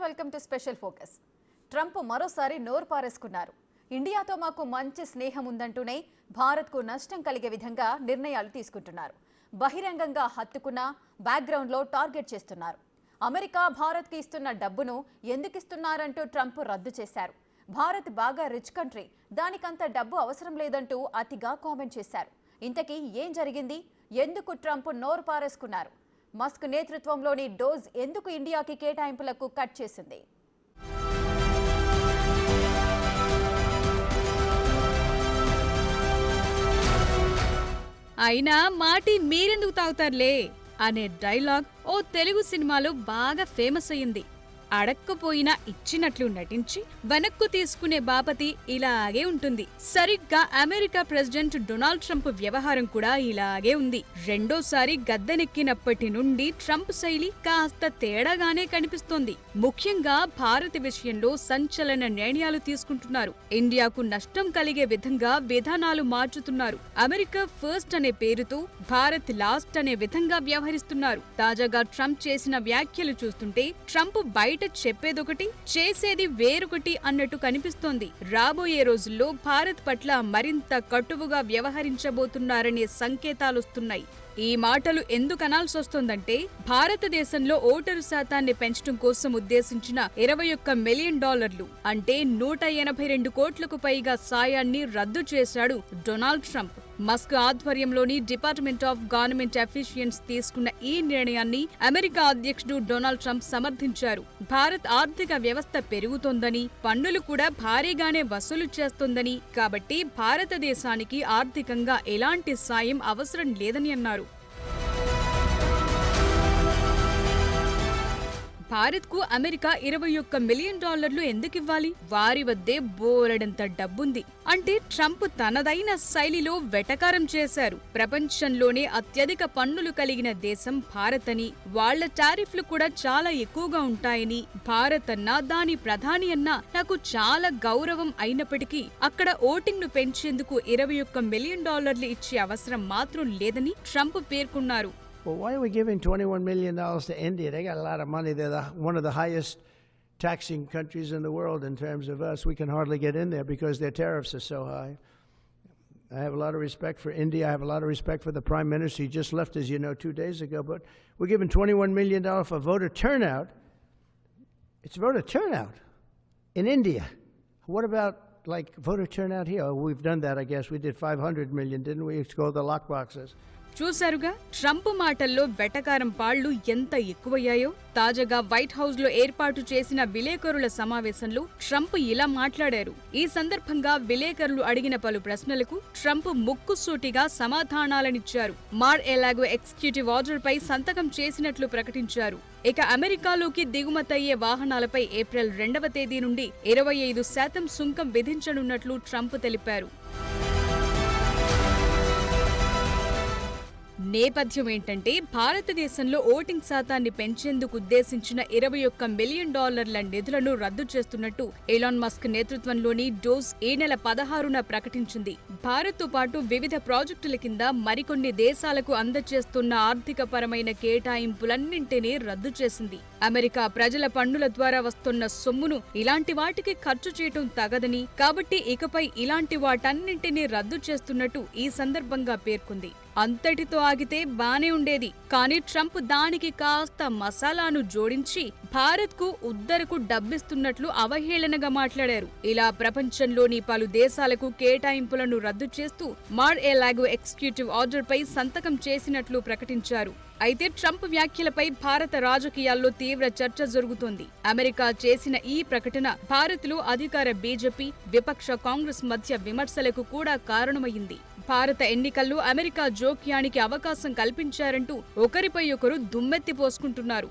Welcome to special focus. Trump మరోసారి నోరు పారేసుకున్నారు. ఇండియాతో మాకు మంచి స్నేహం ఉందంటూనే భారత్కు నష్టం కలిగే విధంగా నిర్ణయాలు తీసుకుంటున్నారు. బహిరంగంగా హత్తుకున్న బ్యాక్గ్రౌండ్లో టార్గెట్ చేస్తున్నారు. అమెరికా భారత్కి ఇస్తున్న డబ్బును ఎందుకు ఇస్తున్నారంటూ ట్రంప్ రద్దు చేశారు. భారత్ బాగా రిచ్ కంట్రీ, దానికంత డబ్బు అవసరం లేదంటూ అతిగా కామెంట్ చేశారు. ఇంతకీ ఏం జరిగింది? ఎందుకు ట్రంప్ నోరు పారేసుకున్నారు? మస్క్ నేతృత్వంలోని డోజ్ ఎందుకు ఇండియాకి కేటాయింపులకు కట్ చేసింది? అయినా మాటి మీరెందుకు తాగుతారులే అనే డైలాగ్ ఓ తెలుగు సినిమాలో బాగా ఫేమస్ అయ్యింది. అడక్కపోయినా ఇచ్చినట్లు నటించి వెనక్కు తీసుకునే బాపతి ఇలాగే ఉంటుంది. సరిగ్గా అమెరికా ప్రెసిడెంట్ డొనాల్డ్ ట్రంప్ వ్యవహారం కూడా ఇలాగే ఉంది. రెండోసారి గద్దెనెక్కినప్పటి నుండి ట్రంప్ శైలి కాస్త తేడాగానే కనిపిస్తోంది. ముఖ్యంగా భారత విషయంలో సంచలన నిర్ణయాలు తీసుకుంటున్నారు. ఇండియాకు నష్టం కలిగే విధంగా విధానాలు మార్చుతున్నారు. అమెరికా ఫస్ట్ అనే పేరుతో భారత్ లాస్ట్ అనే విధంగా వ్యవహరిస్తున్నారు. తాజాగా ట్రంప్ చేసిన వ్యాఖ్యలు చూస్తుంటే ట్రంప్ బయట చెప్పేదొకటి చేసేది వేరొకటి అన్నట్టు కనిపిస్తోంది. రాబోయే రోజుల్లో భారత్ పట్ల మరింత కటువుగా వ్యవహరించబోతున్నారనే సంకేతాలొస్తున్నాయి. ఈ మాటలు ఎందుకు అనాల్సొస్తోందంటే భారతదేశంలో ఓటరు శాతాన్ని పెంచడం కోసం ఉద్దేశించిన $21 మిలియన్ అంటే 182 కోట్లకు పైగా సాయాన్ని రద్దు చేశాడు డొనాల్డ్ ట్రంప్. మస్క్ ఆధ్వర్యంలోని డిపార్ట్మెంట్ ఆఫ్ గవర్నమెంట్ ఎఫిషియన్స్ తీసుకున్న ఈ నిర్ణయాన్ని అమెరికా అధ్యక్షుడు డొనాల్డ్ ట్రంప్ సమర్థించారు. భారత్ ఆర్థిక వ్యవస్థ పెరుగుతోందని, పన్నులు కూడా భారీగానే వసూలు చేస్తోందని, కాబట్టి భారతదేశానికి ఆర్థికంగా ఎలాంటి సాయం అవసరం లేదని అన్నారు. భారత్కు అమెరికా $21 మిలియన్ ఎందుకివ్వాలి? వారి వద్దే బోలెడంత డబ్బుంది. అంటే ట్రంప్ తనదైన శైలిలో వెటకారం చేశారు. ప్రపంచంలోనే అత్యధిక పన్నులు కలిగిన దేశం భారత్ అని, వాళ్ల టారిఫ్లు కూడా చాలా ఎక్కువగా ఉంటాయని, భారత్ అన్నా దాని ప్రధాని అన్నా నాకు చాలా గౌరవం అయినప్పటికీ అక్కడ ఓటింగ్ ను పెంచేందుకు $21 మిలియన్ ఇచ్చే అవసరం మాత్రం లేదని ట్రంప్ పేర్కొన్నారు. Well, why are we giving $21 million to India? They got a lot of money. They're one of the highest taxing countries in the world in terms of us. We can hardly get in there because their tariffs are so high. I have a lot of respect for India. I have a lot of respect for the Prime Minister. He just left, as you know, 2 days ago. But we're giving $21 million for voter turnout. It's voter turnout in India. What about, like, voter turnout here? Oh, we've done that, I guess. We did 500 million, didn't we? It's called the lockboxes. చూశారుగా Trump మాటల్లో వెటకారం పాళ్లు ఎంత ఎక్కువయ్యాయో. తాజాగా white house లో ఏర్పాటు చేసిన విలేకరుల సమావేశంలో ట్రంప్ ఇలా మాట్లాడారు. ఈ సందర్భంగా విలేకరులు అడిగిన పలు ప్రశ్నలకు ట్రంప్ ముక్కుసూటిగా సమాధానాలనిచ్చారు. మార్ ఎలాగో ఎగ్జిక్యూటివ్ ఆర్డర్ పై సంతకం చేసినట్లు ప్రకటించారు. ఇక అమెరికాలోకి దిగుమతయ్యే వాహనాలపై ఏప్రిల్ 2వ తేదీ నుండి 25% సుంకం విధించనున్నట్లు ట్రంప్ తెలిపారు. నేపథ్యం ఏంటంటే భారతదేశంలో ఓటింగ్ శాతాన్ని పెంచేందుకు ఉద్దేశించిన $21 మిలియన్ నిధులను రద్దు చేస్తున్నట్టు ఎలాన్ మస్క్ నేతృత్వంలోని డోజ్ ఈ నెల 16న ప్రకటించింది. భారత్తో పాటు వివిధ ప్రాజెక్టుల కింద మరికొన్ని దేశాలకు అందజేస్తున్న ఆర్థిక పరమైన కేటాయింపులన్నింటినీ రద్దు చేసింది. అమెరికా ప్రజల పన్నుల ద్వారా వస్తున్న సొమ్మును ఇలాంటి వాటికి ఖర్చు చేయటం తగదని, కాబట్టి ఇకపై ఇలాంటి వాటన్నింటినీ రద్దు చేస్తున్నట్టు ఈ సందర్భంగా పేర్కొంది. అంతటితో ఆగితే బానే ఉండేది, కానీ ట్రంప్ దానికి కాస్త మసాలాను జోడించి భారత్కు ఉద్దరకు డబ్బిస్తున్నట్లు అవహేళనగా మాట్లాడారు. ఇలా ప్రపంచంలోని పలు దేశాలకు కేటాయింపులను రద్దు చేస్తూ మార్ ఎలాగో ఎగ్జిక్యూటివ్ ఆర్డర్ పై సంతకం చేసినట్లు ప్రకటించారు. అయితే ట్రంప్ వ్యాఖ్యలపై భారత రాజకీయాల్లో తీవ్ర చర్చ జరుగుతోంది. అమెరికా చేసిన ఈ ప్రకటన భారత్లో అధికార బీజేపీ, విపక్ష కాంగ్రెస్ మధ్య విమర్శలకు కూడా కారణమైంది. భారత ఎన్నికల్లో అమెరికా జోక్యానికి అవకాశం కల్పించారంటూ ఒకరిపై ఒకరు దుమ్మెత్తి పోసుకుంటున్నారు.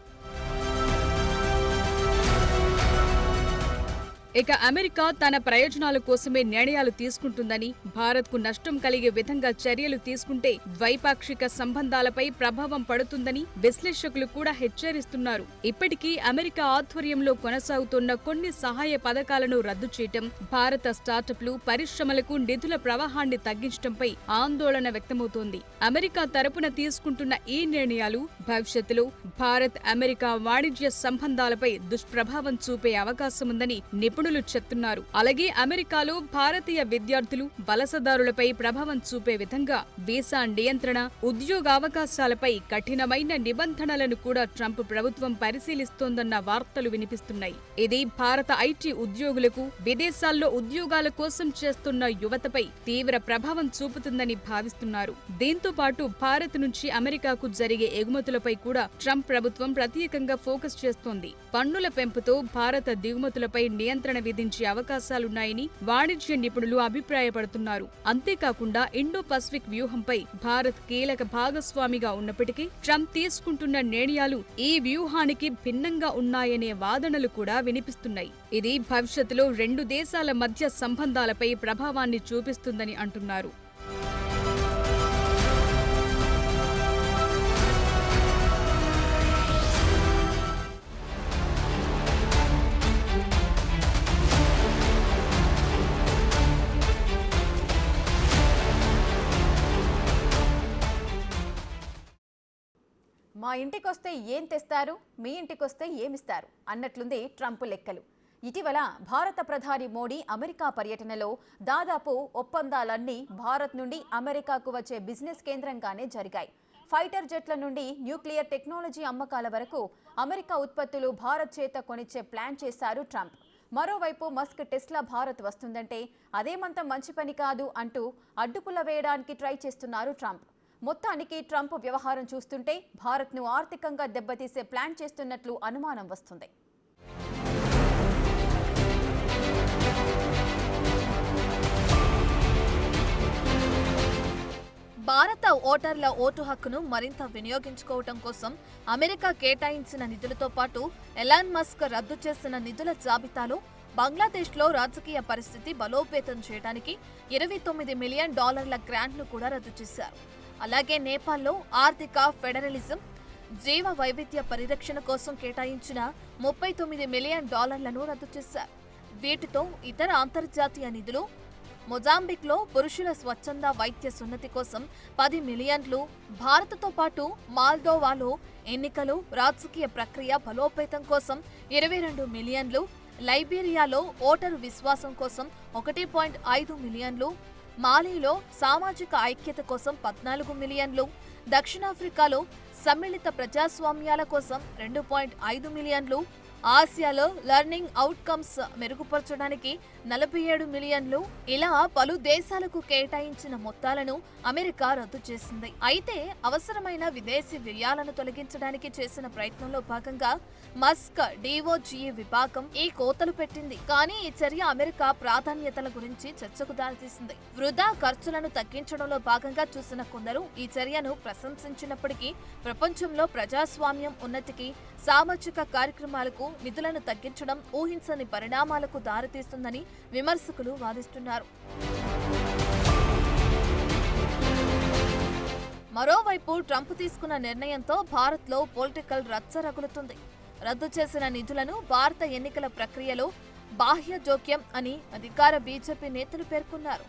ఇక అమెరికా తన ప్రయోజనాల కోసమే నిర్ణయాలు తీసుకుంటుందని, భారత్కు నష్టం కలిగే విధంగా చర్యలు తీసుకుంటే ద్వైపాక్షిక సంబంధాలపై ప్రభావం పడుతుందని విశ్లేషకులు కూడా హెచ్చరిస్తున్నారు. ఇప్పటికీ అమెరికా ఆధ్వర్యంలో కొనసాగుతున్న కొన్ని సహాయ పథకాలను రద్దు చేయటం, భారత స్టార్టప్లు, పరిశ్రమలకు నిధుల ప్రవాహాన్ని తగ్గించడంపై ఆందోళన వ్యక్తమవుతోంది. అమెరికా తరపున తీసుకుంటున్న ఈ నిర్ణయాలు భవిష్యత్తులో భారత్ అమెరికా వాణిజ్య సంబంధాలపై దుష్ప్రభావం చూపే అవకాశముందని నిపుణులు చెప్తున్నారు. అలాగే అమెరికాలో భారతీయ విద్యార్థులు, వలసదారులపై ప్రభావం చూపే విధంగా వీసా నియంత్రణ, ఉద్యోగావకాశాలపై కఠినమైన నిబంధనలను కూడా ట్రంప్ ప్రభుత్వం పరిశీలిస్తోందన్న వార్తలు వినిపిస్తున్నాయి. ఇది భారత ఐటీ ఉద్యోగులకు, విదేశాల్లో ఉద్యోగాల కోసం చేస్తున్న యువతపై తీవ్ర ప్రభావం చూపుతుందని భావిస్తున్నారు. దీంతో పాటు భారత్ నుంచి అమెరికాకు జరిగే ఎగుమతులపై కూడా ట్రంప్ ప్రభుత్వం ప్రత్యేకంగా ఫోకస్ చేస్తోంది. పన్నుల పెంపుతో భారత దిగుమతులపై నియంత్రణ విధించే అవకాశాలున్నాయని వాణిజ్య నిపుణులు అభిప్రాయపడుతున్నారు. అంతేకాకుండా ఇండో పసిఫిక్ వ్యూహంపై భారత్ కీలక భాగస్వామిగా ఉన్నప్పటికీ ట్రంప్ తీసుకుంటున్న నిర్ణయాలు ఈ వ్యూహానికి భిన్నంగా ఉన్నాయనే వాదనలు కూడా వినిపిస్తున్నాయి. ఇది భవిష్యత్తులో రెండు దేశాల మధ్య సంబంధాలపై ప్రభావాన్ని చూపిస్తుందని అంటున్నారు. మా ఇంటికొస్తే ఏం తెస్తారు, మీ ఇంటికొస్తే ఏమిస్తారు అన్నట్లుంది ట్రంప్ లెక్కలు. ఇటీవల భారత ప్రధాని మోడీ అమెరికా పర్యటనలో దాదాపు ఒప్పందాలన్నీ భారత్ నుండి అమెరికాకు వచ్చే బిజినెస్ కేంద్రంగానే జరిగాయి. ఫైటర్ జెట్ల నుండి న్యూక్లియర్ టెక్నాలజీ అమ్మకాల వరకు అమెరికా ఉత్పత్తులు భారత్ చేత కొనిచ్చే ప్లాన్ చేశారు ట్రంప్. మరోవైపు మస్క్ టెస్లా భారత్ వస్తుందంటే అదేమంత మంచి పని కాదు అంటూ అడ్డుపుల్ల వేయడానికి ట్రై చేస్తున్నారు ట్రంప్. మొత్తానికి ట్రంప్ వ్యవహారం చూస్తుంటే భారత్ను ఆర్థికంగా దెబ్బతీసే ప్లాన్ చేస్తున్నట్లు అనుమానం వస్తుంది. భారత ఓటర్ల ఓటు హక్కును మరింత వినియోగించుకోవటం కోసం అమెరికా కేటాయించిన నిధులతో పాటు ఎలాన్ మస్క్ రద్దు చేసిన నిధుల జాబితాలో బంగ్లాదేశ్లో రాజకీయ పరిస్థితి బలోపేతం చేయడానికి $29 మిలియన్ గ్రాంట్ను కూడా రద్దు చేశారు. అలాగే నేపాల్లో ఆర్థిక ఫెడరలిజం, జీవ వైవిధ్య పరిరక్షణ కోసం కేటాయించిన $39 మిలియన్ రద్దు చేశారు. వీటితో ఇతర అంతర్జాతీయ నిధులు, మొజాంబిక్లో పురుషుల స్వచ్ఛంద వైద్య సున్నతి కోసం $10 మిలియన్లు, భారత్తో పాటు మాల్డోవాలో ఎన్నికలు, రాజకీయ ప్రక్రియ బలోపేతం కోసం $22 మిలియన్లు, లైబీరియాలో ఓటరు విశ్వాసం కోసం $1.5 మిలియన్లు, మాలీలో సామాజిక ఐక్యత కోసం $14 మిలియన్లు, దక్షిణాఫ్రికాలో సమ్మిళిత ప్రజాస్వామ్యాల కోసం $2.5 మిలియన్లు, ఆసియాలో లెర్నింగ్ అవుట్కమ్స్ మెరుగుపరచడానికి $47 మిలియన్లు, ఇలా పలు దేశాలకు కేటాయించిన మొత్తాలను అమెరికా రద్దు చేసింది. అయితే అవసరమైన విదేశీ వ్యయాలను తొలగించడానికి చేసిన ప్రయత్నంలో భాగంగా మస్క్ డిఓజీఏ విభాగం ఈ కోతలు పెట్టింది. కానీ ఈ చర్య అమెరికా ప్రాధాన్యతల గురించి చర్చకు దారితీసింది. వృధా ఖర్చులను తగ్గించడంలో భాగంగా చూసిన కొందరు ఈ చర్యను ప్రశంసించినప్పటికీ ప్రపంచంలో ప్రజాస్వామ్యం ఉన్నతికి, సామాజిక కార్యక్రమాలకు నిధులను తగ్గించడం ఊహించని పరిణామాలకు దారితీస్తుందని విమర్శకులు వాదిస్తున్నారు. మరోవైపు ట్రంప్ తీసుకున్న నిర్ణయంతో భారత్లో పొలిటికల్ రచ్చ రగులుతుంది. రద్దు చేసిన నిధులను భారత ఎన్నికల ప్రక్రియలో బాహ్య జోక్యం అని అధికార బీజేపీ నేతలు పేర్కొన్నారు.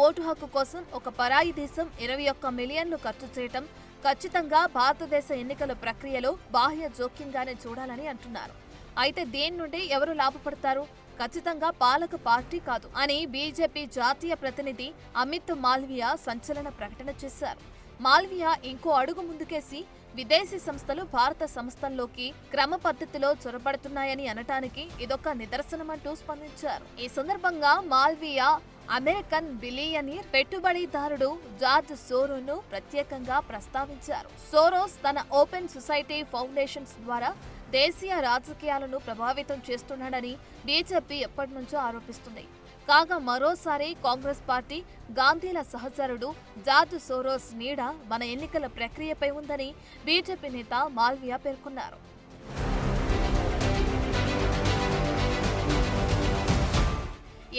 ఓటు హక్కు కోసం ఒక పరాయి దేశం $21 మిలియన్లు ఖర్చు చేయటం ఖచ్చితంగా భారతదేశ ఎన్నికల ప్రక్రియలో బాహ్య జోక్యంగానే చూడాలని అంటున్నారు. అయితే దీని నుండి ఎవరు లాభపడతారు? ఖచ్చితంగా పాలక పార్టీ కాదు అని బీజేపీ జాతీయ ప్రతినిధి అమిత్ మాల్వియా సంచలన ప్రకటన చేశారు. మాల్వియా ఇంకో అడుగు ముందుకేసి విదేశీ సంస్థలు భారత సంస్థల్లోకి క్రమ పద్ధతిలో చొరబడుతున్నాయని అనటానికి ఇదొక నిదర్శనమంటూ స్పందించారు. ఈ సందర్భంగా మాల్వియా అమెరికన్ బిలియనీర్ పెట్టుబడిదారుడు జార్జ్ సోరోను ప్రత్యేకంగా ప్రస్తావించారు. సోరోస్ తన ఓపెన్ సొసైటీ ఫౌండేషన్స్ ద్వారా దేశీయ రాజకీయాలను ప్రభావితం చేస్తున్నాడని బీజేపీ ఎప్పటి నుంచో ఆరోపిస్తుంది. కాగా మరోసారి కాంగ్రెస్ పార్టీ గాంధీల సహచరుడు జార్జ్ సోరోస్ నీడ మన ఎన్నికల ప్రక్రియపై ఉందని బీజేపీ నేత మాల్వియా పేర్కొన్నారు.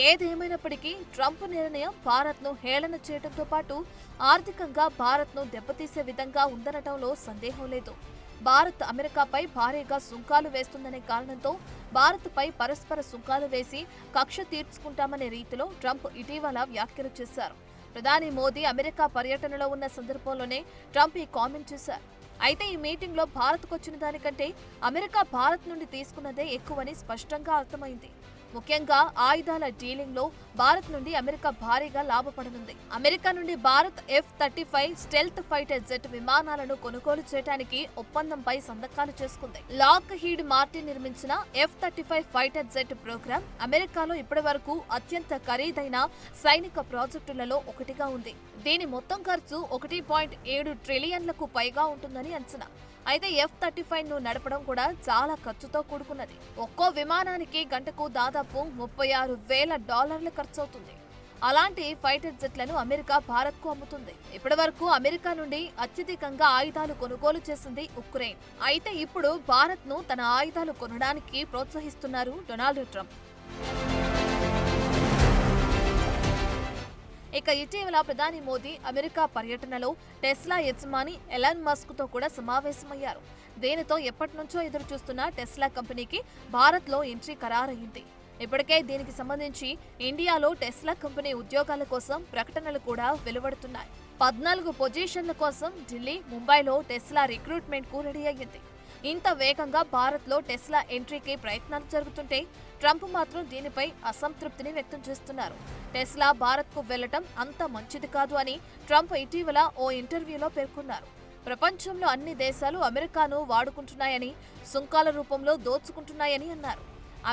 ఏదేమైనప్పటికీ ట్రంప్ నిర్ణయం భారత్ను హేళన చేయడంతో పాటు ఆర్థికంగా భారత్ను దెబ్బతీసే విధంగా ఉందనటంలో సందేహం లేదు. భారత్ అమెరికాపై భారీగా సుంకాలు వేస్తుందనే కారణంతో భారత్పై పరస్పర సుంకాలు వేసి కక్ష తీర్చుకుంటామనే రీతిలో ట్రంప్ ఇటీవల వ్యాఖ్యలు చేశారు. ప్రధాని మోదీ అమెరికా పర్యటనలో ఉన్న సందర్భంలోనే ట్రంప్ ఈ కామెంట్ చేశారు. అయితే ఈ మీటింగ్లో భారత్కు వచ్చిన దానికంటే అమెరికా భారత్ నుండి తీసుకున్నదే ఎక్కువని స్పష్టంగా అర్థమైంది. ముఖ్యంగా ఆయుధాల డీలింగ్లో భారత్ నుండి అమెరికా భారీగా లాభపడనుంది. అమెరికా నుండి Bharat F-35 stealth fighter jet విమానాలను కొనుగోలు చేయడానికి ఒప్పందంపై సంతకాలు చేసుకుంది. లాక్ హీడ్ మార్టిన్ నిర్మించిన F-35 ఫైటర్ జెట్ ప్రోగ్రాం అమెరికాలో ఇప్పటివరకు అత్యంత ఖరీదైన సైనిక ప్రాజెక్టులలో ఒకటిగా ఉంది. దీని మొత్తం ఖర్చు 1.7 ట్రిలియన్లకు పైగా ఉంటుందని అంచనా. అయితే F-35 ను నడపడం కూడా చాలా ఖర్చుతో కూడుకున్నది. ఒక్కో విమానానికి గంటకు దాదాపు $36,000 ఖర్చవుతుంది. అలాంటి ఫైటర్ జెట్లను అమెరికా భారత్కు అమ్ముతుంది. ఇప్పటివరకు అమెరికా నుండి అత్యధికంగా ఆయుధాలు కొనుగోలు చేసింది ఉక్రెయిన్. అయితే ఇప్పుడు భారత్ను తన ఆయుధాలు కొనడానికి ప్రోత్సహిస్తున్నారు డొనాల్డ్ ట్రంప్. ఇక ఇటీవల ప్రధాని మోదీ అమెరికా పర్యటనలో టెస్లా యజమాని ఎలాన్ మస్క్ తో కూడా సమావేశమయ్యారు. దీనితో ఎప్పటి నుంచో ఎదురు చూస్తున్న టెస్లా కంపెనీకి భారత్లో ఎంట్రీ ఖరారయ్యింది. ఇప్పటికే దీనికి సంబంధించి ఇండియాలో టెస్లా కంపెనీ ఉద్యోగాల కోసం ప్రకటనలు కూడా వెలువడుతున్నాయి. 14 పొజిషన్ల కోసం ఢిల్లీ, ముంబైలో టెస్లా రిక్రూట్మెంట్ కు రెడీ అయ్యింది. ఇంత వేగంగా భారత్లో టెస్లా ఎంట్రీకి ప్రయత్నాలు జరుగుతుంటే ట్రంప్ మాత్రం దీనిపై అసంతృప్తిని వ్యక్తం చేస్తున్నారు. టెస్లా భారత్కు వెళ్లటం అంత మంచిది కాదు అని ట్రంప్ ఇటీవల ఓ ఇంటర్వ్యూలో పేర్కొన్నారు. ప్రపంచంలో అన్ని దేశాలు అమెరికాను వాడుకుంటున్నాయని, సుంకాల రూపంలో దోచుకుంటున్నాయని అన్నారు.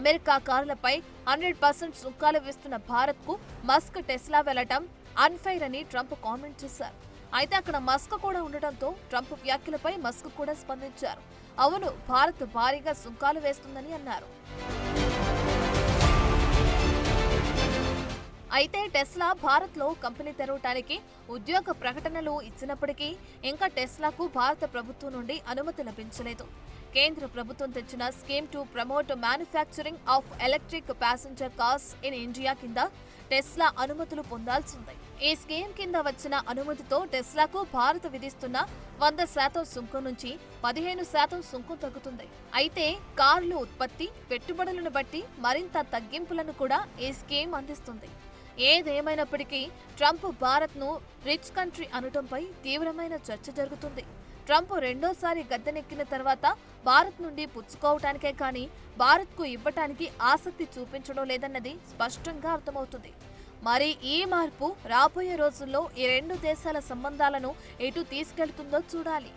అమెరికా కారులపై 100% సుంకాలు వేస్తున్న భారత్కు మస్క్ టెస్లా వెళ్లటం అన్ఫెయిర్ అని ట్రంప్ కామెంట్ చేశారు. అయితే అక్కడ మస్క్ కూడా ఉండటంతో ట్రంప్ వ్యాఖ్యలపై మస్క్ కూడా స్పందించారు. అవును, భారత్ భారీగా సుంకాలు వేస్తుందని అన్నారు. అయితే టెస్లా భారత్లో కంపెనీ తెరవటానికి ఉద్యోగ ప్రకటనలు ఇచ్చినప్పటికీ ఇంకా టెస్లాకు భారత ప్రభుత్వం నుండి అనుమతి లభించలేదు. కేంద్ర ప్రభుత్వం తెచ్చిన scheme to promote manufacturing of electric passenger cars in India కింద టెస్లా అనుమతులు పొందాల్సింది. ఈ స్కీమ్ కింద వచ్చిన అనుమతితో టెస్లాకు భారత్ విధిస్తున్న 100% సుంకం నుంచి 15% సుంకం తగ్గుతుంది. అయితే కార్లు ఉత్పత్తి, పెట్టుబడులను బట్టి మరింత తగ్గింపులను కూడా ఈ స్కీమ్ అందిస్తుంది. ఏదేమైనప్పటికీ ట్రంప్ భారత్ను రిచ్ కంట్రీ అనటంపై తీవ్రమైన చర్చ జరుగుతుంది. ట్రంప్ రెండోసారి గద్దెనెక్కిన తర్వాత భారత్ నుండి పుచ్చుకోవటానికే కానీ భారత్కు ఇవ్వటానికి ఆసక్తి చూపించడం లేదన్నది స్పష్టంగా అర్థమవుతుంది. మరి ఈ మార్పు రాబోయే రోజుల్లో ఈ రెండు దేశాల సంబంధాలను ఎటు తీసుకెళ్తుందో చూడాలి.